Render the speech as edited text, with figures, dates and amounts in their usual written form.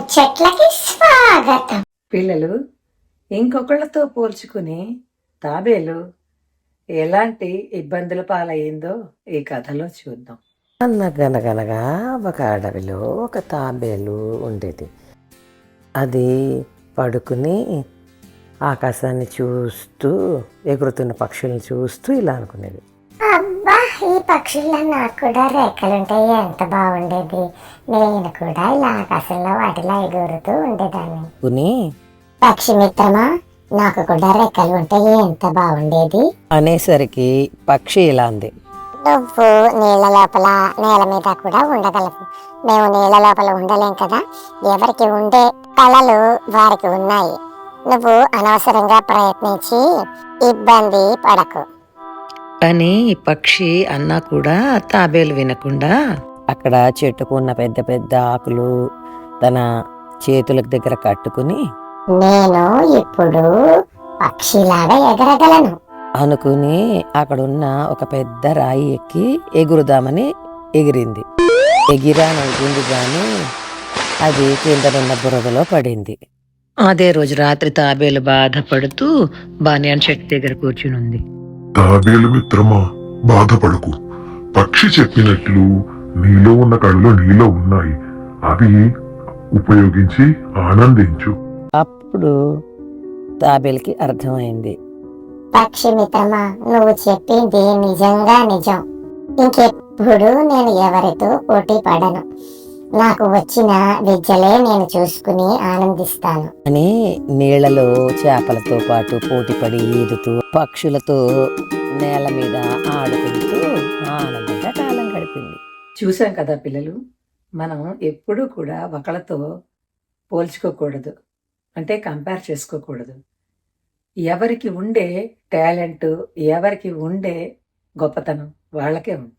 ముచ్చట్లకి స్వాగతం. పిల్లలు ఇంకొకళ్ళతో పోల్చుకుని తాబేలు ఎలాంటి ఇబ్బందుల పాలయ్యిందో ఈ కథలో చూద్దాం. అనగనగనగా ఒక అడవిలో ఒక తాబేలు ఉండేది. అది పడుకుని ఆకాశాన్ని చూస్తూ ఎగురుతున్న పక్షులను చూస్తూ ఇలా అనుకునేది, అబ్బా, ఈ పక్షుల్లో నాకు కూడా రెక్కలుంటాయి, ఎంత బాగుండేది. నేను కూడా ఇలా ఆకాశంలో వాటిలా ఎగురుతూ ఉండేదాన్ని. కుని పక్షి మిత్రమా, నాకు కూడా రెక్కలు ఉంటాయి, ఎంత బాగుండేది. అనేసరికి పక్షి ఇలా అంది, నువ్వు నీళ్ళ లోపల నేల మీద కూడా ఉండగలవు, మేము నీళ్ళ లోపల ఉండలేం కదా. ఎవరికి ఉండే కళలు వారికి ఉన్నాయి. నువ్వు అనవసరంగా ప్రయత్నించి ఇబ్బంది పడకు అని పక్షి అన్నా కూడా తాబేలు వినకుండా అక్కడ చెట్టుకు ఉన్న పెద్ద పెద్ద ఆకులు తన చేతులకు దగ్గర కట్టుకుని నేను ఇప్పుడు పక్షిలాగా ఎగరగలను అనుకుని అక్కడున్న ఒక పెద్ద రాయి ఎక్కి ఎగురుదామని ఎగిరింది. ఎగిరాననుకుంది కానీ అది కిందనున్న బురదలో పడింది. అదే రోజు రాత్రి తాబేలు బాధపడుతూ బానియాన్ చెట్టు దగ్గర కూర్చుని ఉంది. తాబేలు మిత్రమా, బాధపడకు. పక్షి చెప్పినట్లు నీలో ఉన్న కళ్ళు నీలో ఉన్నాయి, అవి ఉపయోగించి ఆనందించు. అప్పుడు తాబేలుకి అర్థమైంది, పక్షి మిత్రమా, నువ్వు చెప్పింది నిజంగా నిజం. ఇంకెప్పుడు నేను ఎవరితో పోటీ పడను. నాకు వచ్చిన విద్యలే నేను చూసుకుని ఆనందిస్తాను అని నీళ్లలో చేపలతో పాటు పోటీపడి ఈదుతూ పక్షులతో నేల మీద ఆడుకుంటూ ఆనందంగా కాలం గడిపింది. చూసాం కదా పిల్లలు, మనం ఎప్పుడూ కూడా ఒకళ్ళతో పోల్చుకోకూడదు, అంటే కంపేర్ చేసుకోకూడదు. ఎవరికి ఉండే టాలెంట్, ఎవరికి ఉండే గొప్పతనం వాళ్ళకే ఉంటుంది.